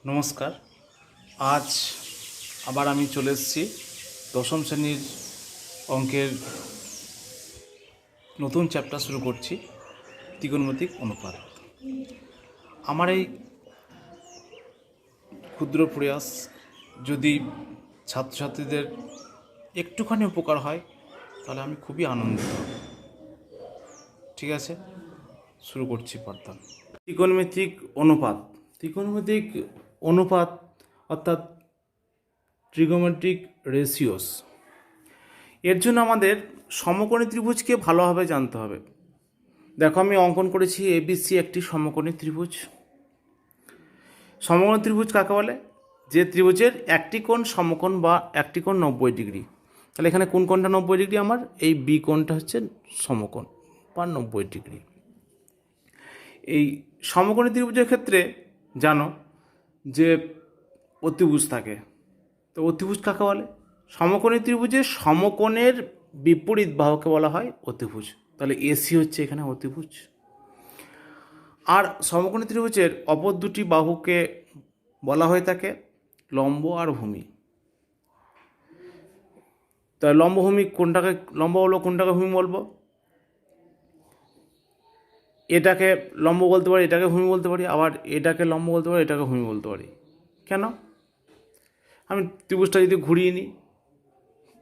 নমস্কার। আজ আবার আমি চলে এসেছি দশম শ্রেণীর অঙ্কের নতুন চ্যাপ্টার শুরু করছি, ত্রিকোণমিতিক অনুপাত। আমার এই ক্ষুদ্র প্রয়াস যদি ছাত্রছাত্রীদের একটুখানি উপকার হয় তাহলে আমি খুবই আনন্দিত হব। ঠিক আছে, শুরু করছি পাঠদান। ত্রিকোণমিতিক অনুপাত। ত্রিকোণমিতিক অনুপাত অর্থাৎ ট্রিগোমেট্রিক রেশিওস, এর জন্য আমাদের সমকোণী ত্রিভুজকে ভালোভাবে জানতে হবে। দেখো, আমি অঙ্কন করেছি এবিসি একটি সমকোণী ত্রিভুজ। সমকোণী ত্রিভুজ কাকে বলে? যে ত্রিভুজের একটি কোণ সমকোণ বা একটি কোণ 90 ডিগ্রি। তাহলে এখানে কোন কোণটা 90 ডিগ্রি? আমার এই বি কোণটা হচ্ছে সমকোণ বা 90 ডিগ্রি। এই সমকোণী ত্রিভুজের ক্ষেত্রে জানো যে অতিভুজ থাকে। তো অতিভুজ কাকে বলে? সমকোণী ত্রিভুজের সমকোণের বিপরীত বাহুকে বলা হয় অতিভুজ। তাহলে এসি হচ্ছে এখানে অতিভুজ। আর সমকোণী ত্রিভুজের অপর দুটি বাহুকে বলা হয়ে থাকে লম্ব আর ভূমি। তাই লম্বভূমি কোনটাকে লম্ব বলবো, কোনটাকে ভূমি বলবো? এটাকে লম্ব বলতে পারি, এটাকে ভূমি বলতে পারি, আবার এটাকে লম্ব বলতে পারি, এটাকে ভূমি বলতে পারি। কেন? আমি ত্রিভুজটা যদি ঘুরিয়ে নিই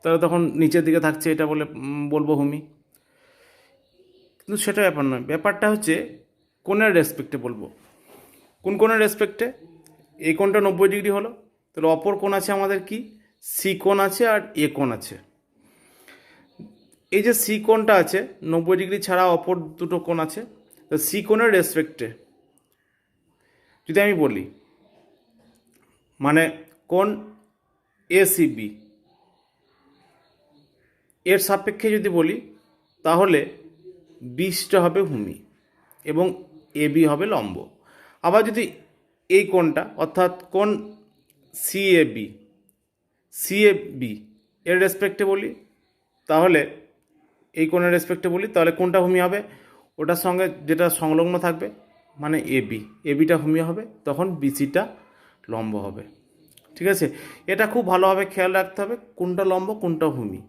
তাহলে তখন নিচের দিকে থাকছে, এটা বলবো ভূমি। কিন্তু সেটা ব্যাপার নয়, ব্যাপারটা হচ্ছে কোণের রেসপেক্টে বলবো। কোন কোণের রেসপেক্টে? এই কোণটা 90 ডিগ্রি হলো, তাহলে অপর কোণ আছে আমাদের কি? সি কোণ আছে আর এ কোণ আছে। এই যে সি কোণটা আছে 90 ডিগ্রি ছাড়া অপর দুটো কোণ আছে। তো সি কোণের রেসপেক্টে যদি আমি বলি, মানে কোণ এসিবি এর সাপেক্ষে যদি বলি, তাহলে বিশটা হবে ভূমি এবং এবি হবে লম্ব। আবার যদি এই কোণটা অর্থাৎ কোণ সিএবি এর রেসপেক্টে বলি, তাহলে এই কোণের রেসপেক্টে বলি, তাহলে কোনটা ভূমি হবে? ওটার সঙ্গে যেটা সংলগ্ন থাকবে, মানে এবিটা ভূমি হবে, তখন বিসিটা লম্ব হবে। ঠিক আছে, এটা খুব ভালোভাবে খেয়াল রাখতে হবে কোনটা লম্ব কোনটা ভূমি।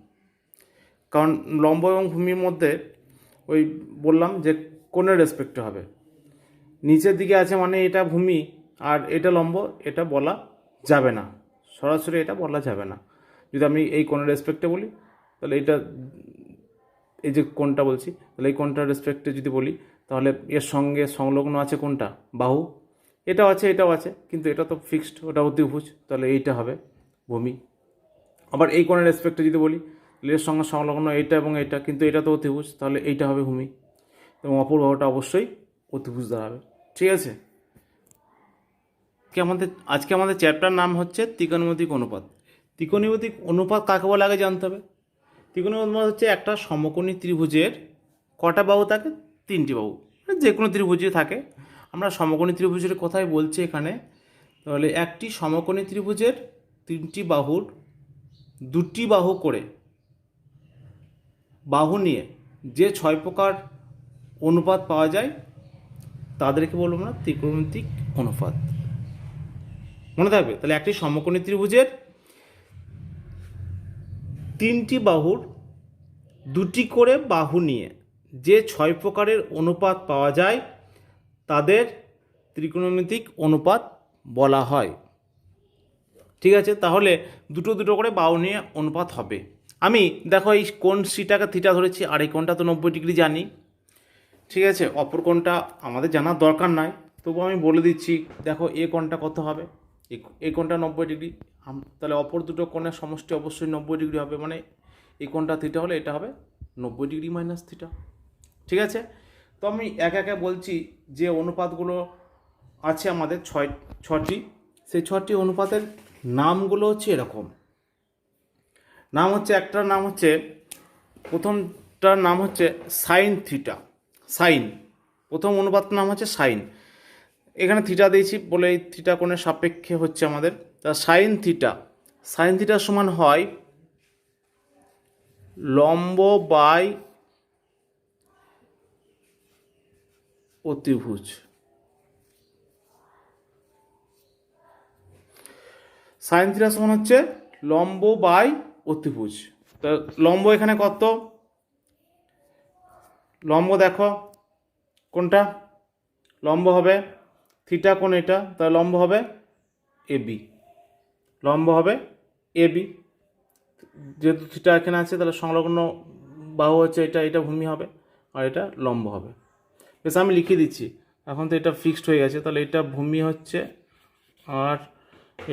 কারণ লম্ব এবং ভূমির মধ্যে ওই বললাম যে কোণের রেসপেক্টে হবে। নিচের দিকে আছে মানে এটা ভূমি আর এটা লম্ব, এটা বলা যাবে না, সরাসরি এটা বলা যাবে না। যদি আমি এই কোণের রেসপেক্টে বলি, তাহলে এটা এই যে কোণটা বলছি, তাহলে এই কোণটার রেসপেক্টে যদি বলি, তাহলে এর সঙ্গে সংলগ্ন আছে কোনটা? বাহু। এটাও আছে, এটাও আছে, কিন্তু এটা তো ফিক্সড, ওটা অতিভুজ, তাহলে এইটা হবে ভূমি। আবার এই কোণের রেসপেক্টে যদি বলি, এর সঙ্গে সংলগ্ন এইটা এবং এইটা, কিন্তু এটা তো অতিভুজ, তাহলে এইটা হবে ভূমি এবং অপর বাহুটা অবশ্যই অতিভুজ দাঁড়াবে। ঠিক আছে, আজকে আমাদের চ্যাপ্টার নাম হচ্ছে ত্রিকোণমিতিক অনুপাত। ত্রিকোণমিতিক অনুপাত কাকে বলে আগে জানতে হবে। ত্রিকোণমিতিক অনুপাত হচ্ছে একটা সমকোণী ত্রিভুজের কটা বাহু থাকে? 3টি বাহু, যে কোনো ত্রিভুজে থাকে। আমরা সমকোণী ত্রিভুজের কথাই বলছি এখানে। তাহলে একটি সমকোণী ত্রিভুজের 3টি বাহুর 2টি বাহু করে বাহু নিয়ে যে 6 প্রকার অনুপাত পাওয়া যায় তাদেরকে বলবো আমরা ত্রিকোণমিতিক অনুপাত। মনে থাকবে, তাহলে একটি সমকোণী ত্রিভুজের 3টি বাহুর 2টি করে বাহু নিয়ে যে 6 প্রকারের অনুপাত পাওয়া যায় তাদের ত্রিকোণমিতিক অনুপাত বলা হয়। ঠিক আছে, তাহলে দুটো দুটো করে বাহু নিয়ে অনুপাত হবে। আমি দেখো এই কোণ সিটাকে থিটা ধরেছি, আর এই কোণটা তো 90 ডিগ্রি জানি। ঠিক আছে, অপর কোণটা আমাদের জানার দরকার নাই, তবু আমি বলে দিচ্ছি। দেখো এ কোণটা কত হবে? এই কোণটা 90 ডিগ্রি, তাহলে অপর দুটো কোণের সমষ্টি অবশ্যই 90 ডিগ্রি হবে, মানে এই কোণটা থিটা হলে এটা হবে 90 ডিগ্রি মাইনাস থিটা। ঠিক আছে, তো আমি একে একে বলছি যে অনুপাতগুলো আছে আমাদের ছটি। সেই 6টি অনুপাতের নামগুলো হচ্ছে এরকম। নাম হচ্ছে, একটার নাম হচ্ছে, প্রথমটার নাম হচ্ছে সাইন থিটা। সাইন, প্রথম অনুপাতটার নাম হচ্ছে সাইন। এখানে থিটা দিয়েছি বলে এই থিটা কোণের সাপেক্ষে হচ্ছে আমাদের। তা সাইন থিটা, সাইন থিটার সমান হয় লম্ব বাই অতিভুজ। সাইন থিটা সমান হচ্ছে লম্ব বাই অতিভুজ। তো লম্ব এখানে কত, লম্ব দেখো কোনটা, লম্ব হবে থিটা কোণ এটা, তাহলে লম্ব হবে এবি, লম্ব হবে এবি। যেহেতু থিটা এখানে আছে তাহলে সংলগ্ন বাহু হচ্ছে এটা, এটা ভূমি হবে আর এটা লম্ব হবে। বেশ আমি লিখে দিচ্ছি, এখন তো এটা ফিক্সড হয়ে গেছে, তাহলে এটা ভূমি হচ্ছে আর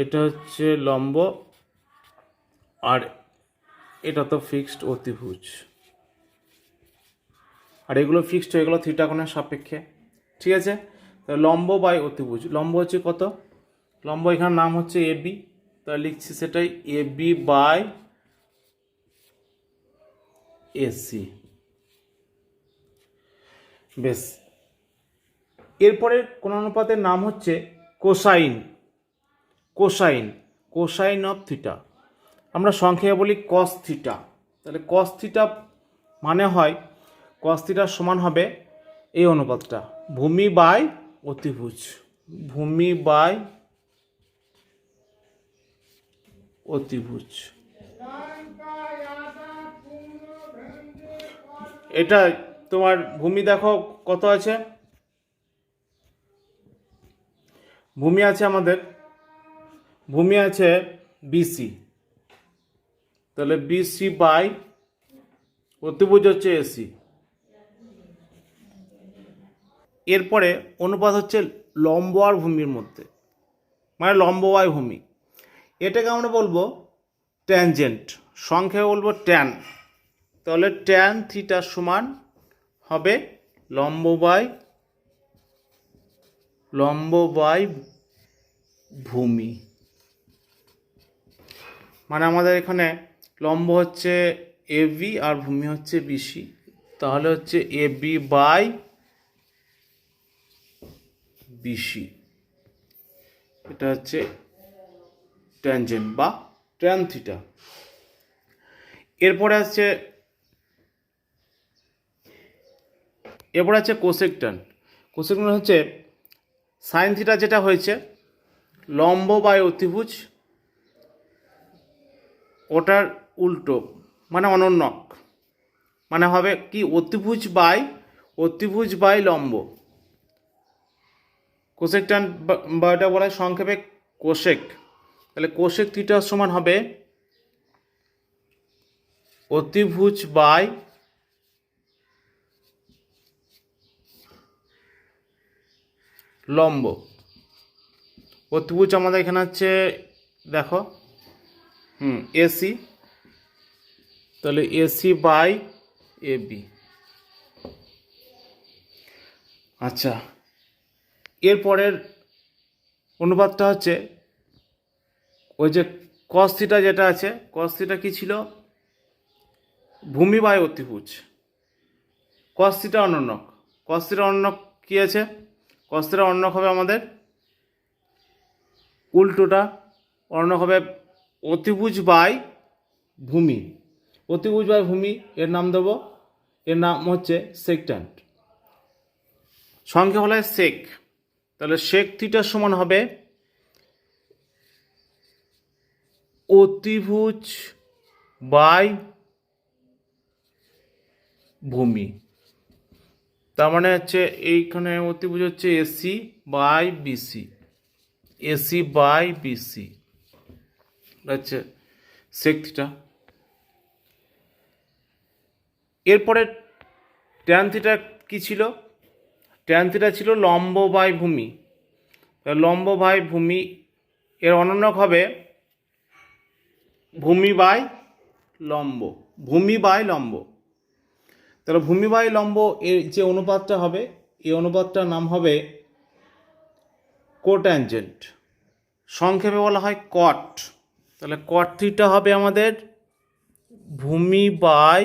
এটা হচ্ছে লম্ব, আর এটা তো ফিক্সড অতিভুজ, আর এগুলো ফিক্সড হয়ে গেলো থিটা কোণের সাপেক্ষে। ঠিক আছে, তাহলে লম্ব বাই অতিভুজ, লম্ব হচ্ছে কত, লম্ব এখানে নাম হচ্ছে এবি, তাহলে লিখছি সেটাই এবি বাই এসি। বেশ, এরপরে কোণ অনুপাতের নাম হচ্ছে cosine. Cosine, cosine of theta, আমরা সংক্ষেপে বলি কস থিটা। তাহলে কস থিটা মানে হয়, কস থিটার সমান হবে এই অনুপাতটা, ভূমি বাই অতিভুজ, ভূমি বাই অতিভুজ। এটা তোমার ভূমি দেখো কত আছে, ভূমি আছে আমাদের, ভূমি আছে বিসি, তাহলে বিসি বাই অতিভুজ হচ্ছে এসি। এরপরে অনুপাত হচ্ছে লম্ব আর ভূমির মধ্যে, মানে লম্ব বাই ভূমি, এটাকে আমরা বলবো ট্যানজেন্ট, সংক্ষেপে বলবো ট্যান। তাহলে ট্যান থিটার সমান হবে লম্ব বাই ভূমি। মানে আমাদের এখানে লম্ব হচ্ছে এবি আর ভূমি হচ্ছে বিসি, তাহলে হচ্ছে এবি বাই বিসি, এটা হচ্ছে ট্যানজেন্ট বা ট্যান থিটা। এরপরে আছে কোসেক ট্যান। কোসেক ট্যান হচ্ছে সাইন থিটা যেটা হয়েছে লম্ব বাই অতিভুজ, ওটার উল্টো মানে অনন্যক, মানে হবে কি অতিভুজ বাই লম্ব। কোসেক ট্যান বা এটা বলা হয় সংক্ষেপে কোসেক। তাহলে কোসেক থিটার সমান হবে অতিভুজ বাই লম্ব। অতিভুজ আমাদের এখানে হচ্ছে দেখো এসি, তাহলে এসি বাই এবি। আচ্ছা, এরপরের অনুপাতটা হচ্ছে ওই যে কস থিটা যেটা আছে, কস থিটা কি ছিল, ভূমি বাই অতিভুজ, কস থিটা অনন্যক, কস থিটা অনন্যক কি আছে, কস থিটা অনন্যক হবে আমাদের উল্টোটা, অনন্যক হবে অতিভুজ বাই ভূমি, অতিভুজ বাই ভূমি, এর নাম দেব, এর নাম হচ্ছে সেকট্যান্ট, সংখ্যা বলা হয় সেক। তাহলে সেক থিটার সমান হবে অতিভুজ বাই ভূমি, তার মানে হচ্ছে এইখানে অতিভুজ হচ্ছে AC by BC, AC by BC হচ্ছে সেক থিটা। এরপরে ট্যান থিটা কি ছিল, ট্যান থিটা ছিল লম্ব বাই ভূমি, লম্ব বাই ভূমি, এর অনন্যক হবে ভূমি বাই লম্ব, ভূমি বাই লম্ব। তাহলে ভূমি বাই লম্ব এর যে অনুপাতটা হবে, এই অনুপাতটার নাম হবে কোট্যানজেন্ট, সংক্ষেপে বলা হয় কট। তাহলে কট থিটা হবে আমাদের ভূমি বাই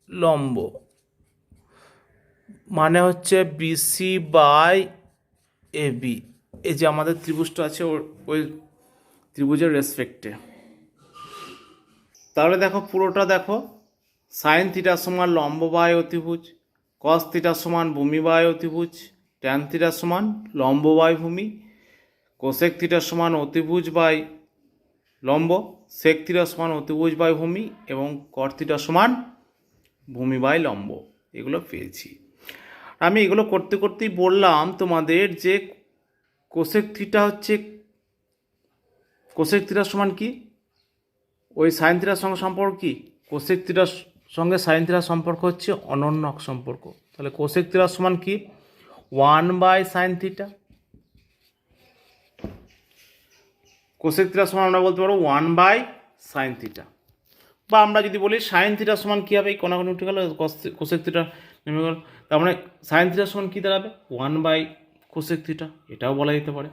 লম্ব, মানে হচ্ছে বিসি বাই এবি, এই যে আমাদের ত্রিভুজটা আছে ওই ত্রিভুজের রেসপেক্টে। তাহলে দেখো পুরোটা দেখো, সাইন থিটা সমান লম্ব বাই অতিভুজ, কস থিটা সমান ভূমি বাই অতিভুজ, ট্যান থিটা সমান লম্ব বাই ভূমি, কোসেক থিটা সমান অতিভুজ বাই লম্ব, সেক থিটা সমান অতিভুজ বাই ভূমি এবং কট থিটা সমান ভূমি বাই লম্ব, এগুলো পেয়েছি। আমি এগুলো করতে করতেই বললাম তোমাদের যে কোসেক থিটা হচ্ছে, কোসেক থিটার সমান কি, ওই সাইন থিটার সঙ্গে সম্পর্ক কি, কোসেক থিটার সঙ্গে সাইন থিটার সম্পর্ক হচ্ছে অনন্যক সম্পর্ক। তাহলে কোসেক থিটার সমান কি, 1/sin থিটা। কোসেক থিটার সমান আমরা বলতে পারবো 1/sin থিটা, বা আমরা যদি বলি সাইন থিটার সমান কী হবে, এই কোনাগুনি উঠে গেল, কোসেক থিটা নেমে গেল, তার মানে সাইন থিটার সমান কী দাঁড়াবে, 1/কোসেক থিটা, এটাও বলা যেতে পারে।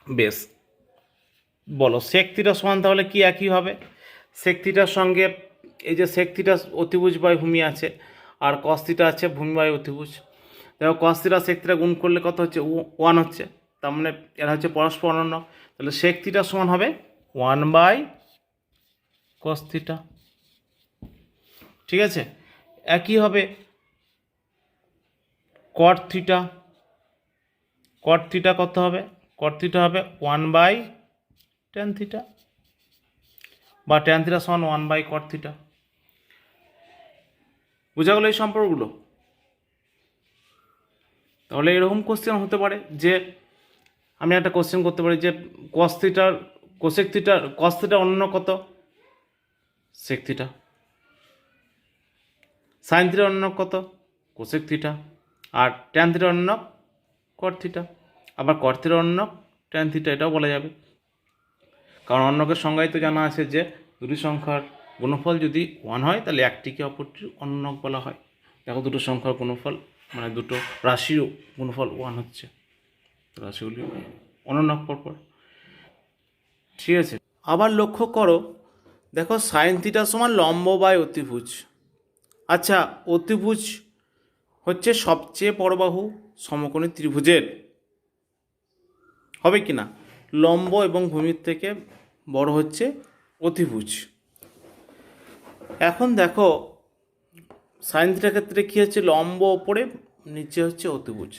বেশ, বলো সেক থিটার সমান তাহলে কি একই হবে, সেক থিটার সঙ্গে এই যে সেক থিটা অতিভুজ বাই ভূমি আছে, আর কস থিটা আছে ভূমি বাই অতিভুজ। দেখো কস থিটা সেক থিটা গুণ করলে কত হচ্ছে, 1 হচ্ছে, তার মানে এরা হচ্ছে পরস্পর অনন্য। তাহলে সেক থিটার সমান হবে 1/cos থিটা, ঠিক আছে। একই হবে কট থিটা, কট থিটা কত হবে, কট থিটা হবে 1/tan থিটা, বা tan থিটা সমান 1/cot থিটা। বোঝা গেল এই সম্পর্কগুলো। তাহলে এরকম কোশ্চেন হতে পারে যে আমি একটা কোশ্চেন করতে পারি যে কস থিটার কোসেক থিটার কস থিটা অন্য কত, সেক থিটা, সাইন থিটার অন্য কত, কোসেক থিটা, আর ট্যান থিটার অন্য কট থিটা, আবার কট থিটার অন্য ট্যান থিটা, এটাও বলা যাবে। কারণ অন্যকের সংজ্ঞায় তো জানা আছে যে দুটি সংখ্যার গুণফল যদি 1 হয় তাহলে একটিকে অপরটির অন্যক বলা হয়। দেখো দুটো সংখ্যার গুণফল মানে দুটো রাশিও গুণফল 1 হচ্ছে, রাশিগুলি অনন্যক পরপর, ঠিক আছে। আবার লক্ষ্য করো, দেখো সাইন থিটা সমান লম্ব বাই অতিভুজ। আচ্ছা, অতিভুজ হচ্ছে সবচেয়ে বড় বাহু সমকোণী ত্রিভুজের, হবে কি না, লম্ব এবং ভূমির থেকে বড় হচ্ছে অতিভুজ। এখন দেখো সাইন থিটার ক্ষেত্রে কী হচ্ছে, লম্ব ওপরে, নিচে হচ্ছে অতিভুজ।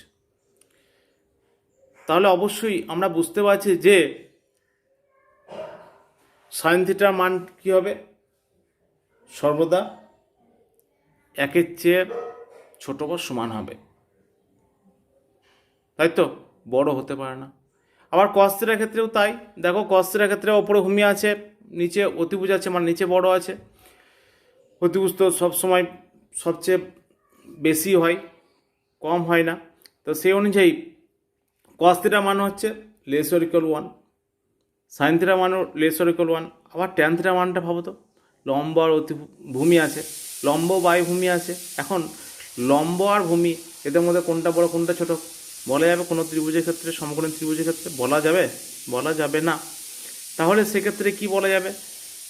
তাহলে অবশ্যই আমরা বুঝতে পারছি যে সাইন থিটার মান কী হবে, সর্বদা 1-এর চেয়ে ছোটো বা সমান হবে, তাই তো, বড় হতে পারে না। আবার কস থিটার ক্ষেত্রেও তাই, দেখো কস থিটার ক্ষেত্রে ওপরে ভূমি আছে, নিচে অতিভুজ আছে, মানে নিচে বড় আছে। অতিভুজ তো সবসময় সবচেয়ে বেশি হয়, কম হয় না। তো সেই অনুযায়ী কস থিটার মান হচ্ছে <1, সাইন থিটার মানও <1। আবার ট্যান থিটার মানটা ভাবো তো, লম্ব আর ভূমি আছে, লম্ব বাই ভূমি আছে। এখন লম্ব আর ভূমি এদের মধ্যে কোনটা বড় কোনটা ছোট বলা যাবে কোনো ত্রিভুজের ক্ষেত্রে, সমকোণী ত্রিভুজের ক্ষেত্রে বলা যাবে, বলা যাবে না। তাহলে সেক্ষেত্রে কি বলা যাবে,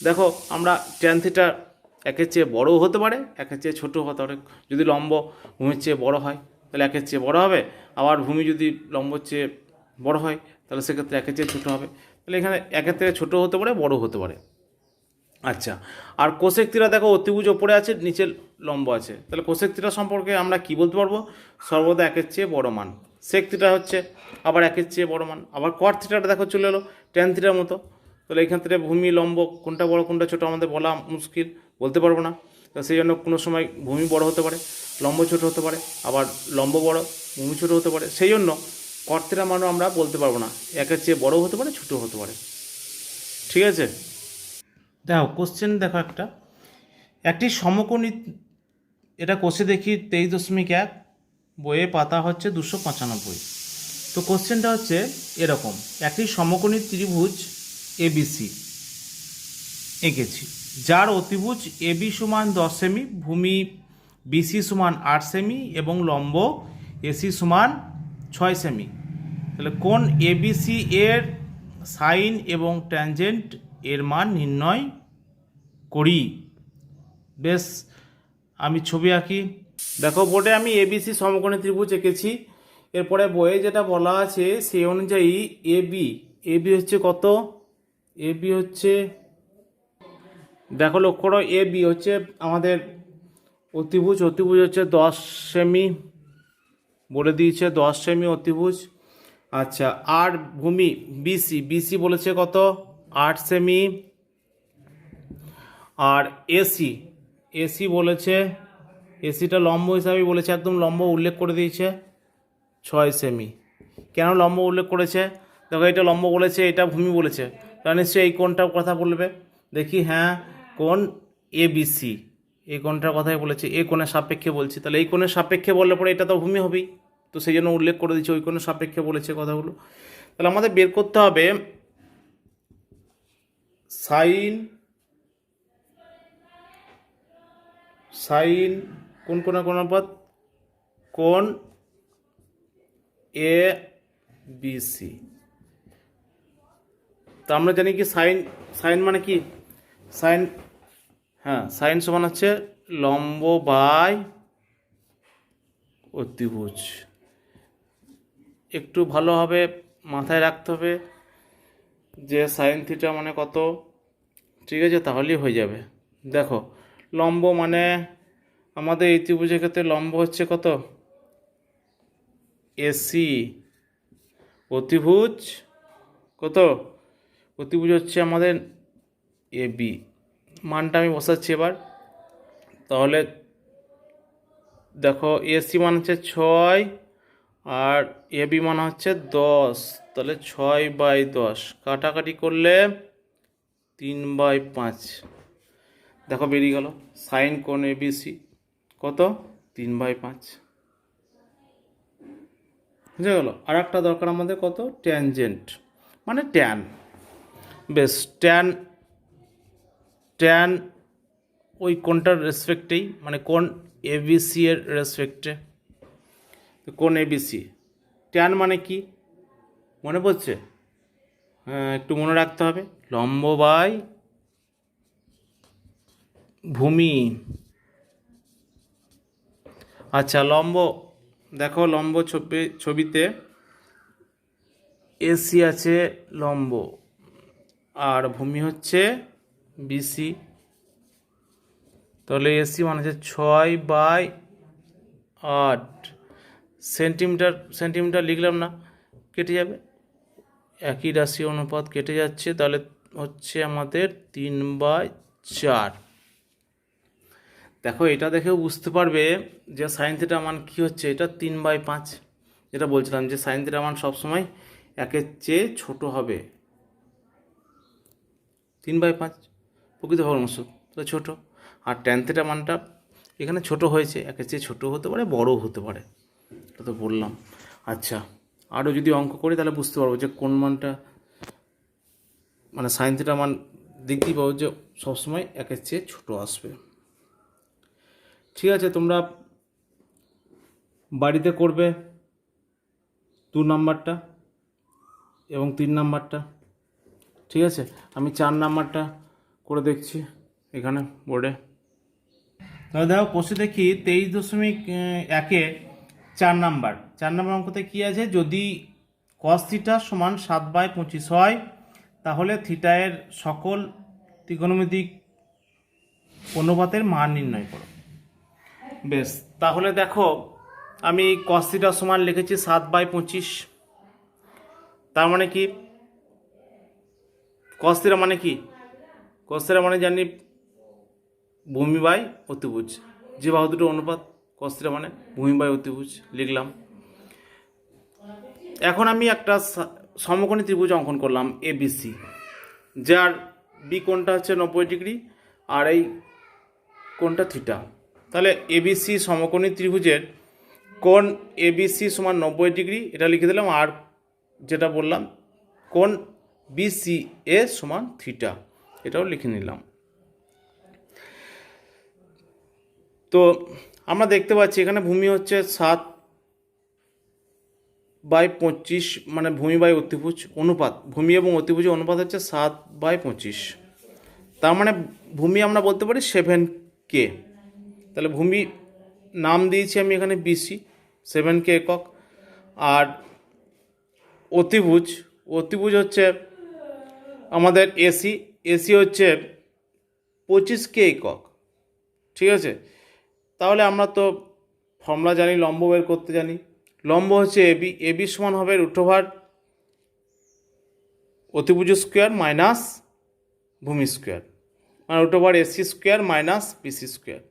দেখো আমরা ট্যান থিটা 1-এর চেয়ে বড়ও হতে পারে, 1-এর চেয়ে ছোটো হতে পারে। যদি লম্ব ভূমির চেয়ে বড় হয় তাহলে 1-এর চেয়ে বড় হবে, আবার ভূমি যদি লম্বর চেয়ে বড় হয় তাহলে সেক্ষেত্রে 1-এর চেয়ে ছোটো হবে। তাহলে এখানে 1-এর থেকে ছোটো হতে পারে, বড় হতে পারে। আচ্ছা, আর কোসেক থিটা দেখো অতিভুজ ওপরে আছে, নিচে লম্ব আছে, তাহলে কোসেক থিটা সম্পর্কে আমরা কি বলতে পারবো, সর্বদা 1-এর চেয়ে বড় মান। সেক থিটা হচ্ছে আবার 1-এর চেয়ে বড় মান। আবার কট থিটাটা দেখো চলে এলো ট্যান থিটার মতো। তাহলে এখান থেকে ভূমি লম্ব কোনটা বড় কোনটা ছোটো আমাদের বলা মুশকিল, বলতে পারবো না। তো সেই জন্য কোনো সময় ভূমি বড় হতে পারে, লম্ব ছোট হতে পারে, আবার লম্ব বড় ভূমি ছোট হতে পারে। সেই জন্য কট থিটার মানও আমরা বলতে পারবো না, 1-এর চেয়ে বড় হতে পারে, ছোটো হতে পারে, ঠিক আছে। দেখো কোশ্চেন দেখো একটি সমকোণী, এটা কোষে দেখি 23.1 বইয়ে পাতা হচ্ছে 295। তো কোশ্চেনটা হচ্ছে এরকম, একটি সমকোণী ত্রিভুজ এবিসি এঁকেছি, যার অতিভুজ এবি সমান 10 সেমি, ভূমি বিসি সমান 8 সেমি এবং লম্ব এসি সমান 6 সেমি। তাহলে কোণ এবিসি এর সাইন এবং ট্যানজেন্ট এর মান নির্ণয় করি। বেশ, আমি ছবি আঁকি। দেখো বোর্ডে আমি এবিসি সমকোণী ত্রিভুজ এঁকেছি। এরপরে বইয়ে যেটা বলা আছে সেই অনুযায়ী এবি হচ্ছে কত, এবি হচ্ছে, দেখো লক্ষ্য করো, এবি হচ্ছে আমাদের অতিভুজ হচ্ছে 10 সেমি, বলে দিয়েছে 10 সেমি অতিভুজ। আচ্ছা, আর ভূমি বিসি, বিসি বলেছে কত 8 সেমি। আর এসি, এসি বলেছে, এসিটা লম্ব হিসাবে বলেছে, একদম লম্ব উল্লেখ করে দিয়েছে 6 সেমি। কেন লম্ব উল্লেখ করেছে? দেখো এটা লম্ব বলেছে, এটা ভূমি বলেছে, তাহলে নিশ্চয়ই এই কোণটার কথা বলবে। দেখি, হ্যাঁ, কোণ এবিসি, এই কোণটার কথাই বলেছে, এই কোণের সাপেক্ষে বলছি, তাহলে এই কোণের সাপেক্ষে বললে পরে এটা তো ভূমি হবেই, তো সেই জন্য উল্লেখ করে দিচ্ছে ওই কোণের সাপেক্ষে বলেছে কথাগুলো। তাহলে আমাদের বের করতে হবে সাইন, সাইন কোন কোণের অনুপাত, কোণ এ বিসি। তা আমরা জানি কি সাইন, সাইন মানে কি, সাইন, হ্যাঁ, সাইন সমান হচ্ছে লম্ব বাই অতিভুজ। একটু ভালোভাবে মাথায় রাখতে হবে যে সাইন থিটা মানে কত, ঠিক আছে, তাহলেই হয়ে যাবে। দেখো লম্ব মানে আমাদের এই ত্রিভুজের ক্ষেত্রে লম্ব হচ্ছে কত এসি, অতিভুজ কত, অতিভুজ হচ্ছে আমাদের এবি। মানটা আমি বসাচ্ছি এবার। তাহলে দেখো এসি মান হচ্ছে 6 আর এবি মান হচ্ছে 10, তাহলে 6/10 কাটাকাটি করলে 3/5। দেখো বেরিয়ে গেল সাইন কোণ এবিসি কত 3/5, বুঝে গেল। আর একটা দরকার আমাদের কত, ট্যানজেন্ট মানে ট্যান। বেশ, ট্যান, ট্যান ওই কোণটার রেসপেক্টেই, মানে কোণ এবিসি এর রেসপেক্টে, কোণ এবিসি। ট্যান মানে কি মনে পড়ছে? হ্যাঁ, একটু মনে রাখতে হবে, লম্ব বাই ভূমি। আচ্ছা, লম্ব দেখো, লম্ব ছবিতে এসি আছে লম্ব, আর ভূমি হচ্ছে বিসি। তাহলে এসি মানে হচ্ছে 6/8 সেন্টিমিটার, সেন্টিমিটার লিখলাম না, কেটে যাবে, একই রাশি অনুপাত কেটে যাচ্ছে, তাহলে হচ্ছে আমাদের 3/4। দেখো এটা দেখেও বুঝতে পারবে যে সাইন থিটার মান কী হচ্ছে, এটা 3/5। যেটা বলছিলাম যে সাইন থিটার মান সবসময় 1-এর চেয়ে ছোট হবে, 3/5 প্রকৃত ভগ্নাংশ, তো ছোটো। আর ট্যান থিটার মানটা এখানে ছোট হয়েছে, 1-এর চেয়ে ছোটো হতে পারে, বড়ও হতে পারে, এটা তো বললাম। আচ্ছা, আরও যদি অঙ্ক করি তাহলে বুঝতে পারবো যে কোন মানটা, মানে সাইন থিটার মান দেখতেই পাবো যে সবসময় 1-এর চেয়ে ছোটো আসবে। ঠিক আছে, তোমরা বাড়িতে করবে 2 নাম্বারটা এবং 3 নাম্বারটা, ঠিক আছে। আমি 4 নাম্বারটা করে দেখছি এখানে বোর্ডে। তাহলে দেখো প্রশ্ন দেখি 23.1-এ 4 নাম্বার, 4 নাম্বার অঙ্কতে কী আছে, যদি কস থিটা সমান 7/25 হয় তাহলে থিটা এর সকল ত্রিকোণমিতিক অনুপাতের মান নির্ণয় করো। বেশ, তাহলে দেখো আমি কস থিটা সমান লিখেছি 7/25, তার মানে কি, কস থিটা মানে কি, কস থিটা মানে জানি ভূমি বাই অতিভুজ, যে বাহু দুটো অনুপাত, কস থিটা মানে ভূমি বাই অতিভুজ লিখলাম। এখন আমি একটা সমকোণী ত্রিভুজ অঙ্কন করলাম এবিসি, যার বি কোণটা হচ্ছে 90 ডিগ্রি আর এই কোণটা থিটা। তাহলে এবিসি সমকোণী ত্রিভুজের কোণ এবিসি সমান 90 ডিগ্রি, এটা লিখে দিলাম। আর যেটা বললাম কোণ বিসি এ সমান থিটা, এটাও লিখে নিলাম। তো আমরা দেখতে পাচ্ছি এখানে ভূমি হচ্ছে 7/25, মানে ভূমি বাই অতিভুজ অনুপাত, ভূমি এবং অতিভুজের অনুপাত হচ্ছে 7/25, তার মানে ভূমি আমরা বলতে পারি 7K। তাহলে ভূমি নাম দিয়েছি আমি এখানে বিসি, 7K একক। আর অতিভুজ, অতিভুজ হচ্ছে আমাদের এসি, এসি হচ্ছে 25K একক, ঠিক আছে। তাহলে আমরা তো ফর্মুলা জানি, লম্ব বের করতে জানি। লম্ব হচ্ছে এবি, এবি সমান হবে √/, অতিভুজ স্কোয়ার মাইনাস ভূমি স্কোয়ার, মানে root over AC square minus BC square.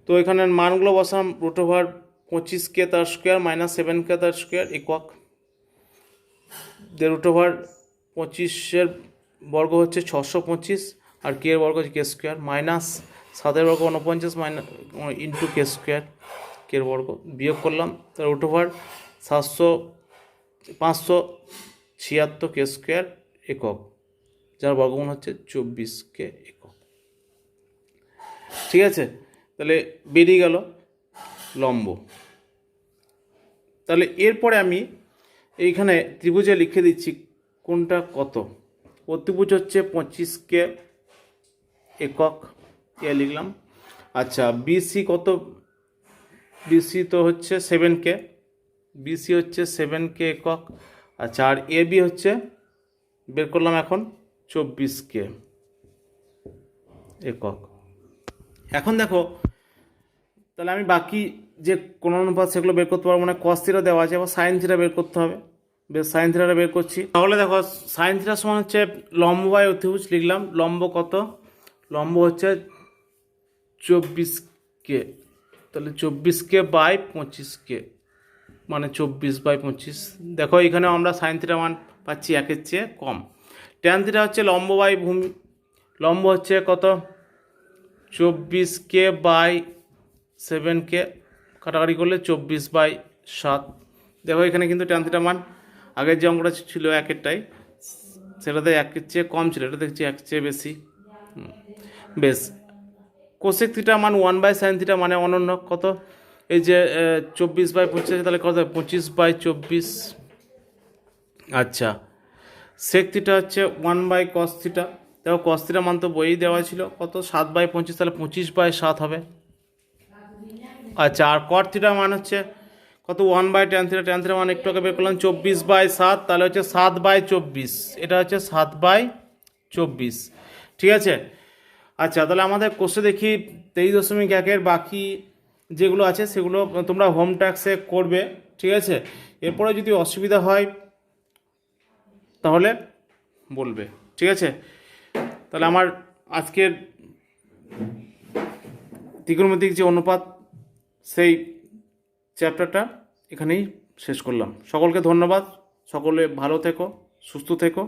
তো এখানে মানগুলো বসাম, রুট ওভার 25k তার স্কোয়ার মাইনাস 7k তার স্কোয়ার একক, রুট ওভার 25-এর বর্গ হচ্ছে 625 আর কে এর বর্গ হচ্ছে কে স্কোয়ার মাইনাস 7-এর বর্গ 49 মাইনাস ইন্টু কে স্কোয়ার কে এর বর্গ, বিয়োগ করলাম তার রুট ওভার 576 কে স্কোয়ার একক, যার বর্গমূল হচ্ছে 24k একক। ঠিক আছে, তাহলে বেরিয়ে গেল লম্ব। তাহলে এরপরে আমি এইখানে ত্রিভুজে লিখে দিচ্ছি কোনটা কত। অতিভুজ হচ্ছে 25k একক, এ লিখলাম। আচ্ছা, বিসি কত? বিসি তো হচ্ছে 7k, বিসি হচ্ছে 7k একক। আচ্ছা, আর এ বি হচ্ছে বের করলাম এখন 24k একক। এখন দেখো, তাহলে আমি বাকি যে কোনো অনুপাত সেগুলো বের করতে পারবো না, কস থিটা দেওয়া আছে, আবার সাইন থিটা বের করতে হবে। বেশ, সাইন থিটাটা বের করছি। তাহলে দেখো, সাইন থিটার সমান হচ্ছে লম্ব বাই অতিভুজ লিখলাম। লম্ব কত? লম্ব হচ্ছে 24k, তাহলে 24k বাই 25k মানে 24/25। দেখো এখানে আমরা সাইন থিটা মান পাচ্ছি 1-এর চেয়ে কম। ট্যান থিটা হচ্ছে লম্ব বাই ভূমি, লম্ব হচ্ছে কত? 24k বাই 7k, কাটাকাটি করলে 24/7। দেখো এখানে কিন্তু ট্যান থিটা মান আগের যে অঙ্কটা ছিল 1-এরটাই, সেটাতে 1-এর চেয়ে কম ছিল, এটা দেখছি 1-এর চেয়ে বেশি। বেশ, কোসেক থিটা মান 1/sin থিটা মানে অনন্য কত? এই যে 24/25, তাহলে কত? 25/24। আচ্ছা, সেক থিটা হচ্ছে 1/cos থিটা। দেখো cos থিটা মান তো বইয়েই দেওয়া ছিল কত? 7/25, তাহলে 25/7 হবে। আচ্ছা, আর কট থিটা মান হচ্ছে কত? 1/tan theta. ট্যান থিটা মান একটু আগে বের করলাম 24/7, তাহলে হচ্ছে 7/24। এটা হচ্ছে 7/24। ঠিক আছে। আচ্ছা, তাহলে আমাদের কোর্সে দেখি 23.1-এর বাকি যেগুলো আছে সেগুলো তোমরা হোম ট্যাক্সে করবে। ঠিক আছে, এরপরে যদি অসুবিধা হয় তাহলে বলবে। ঠিক আছে, তাহলে আমার আজকের ত্রিকোণমিতিক যে অনুপাত সেই চ্যাপ্টারটা এখানেই শেষ করলাম। সকলকে ধন্যবাদ, সকলে ভালো থেকো, সুস্থ থেকো।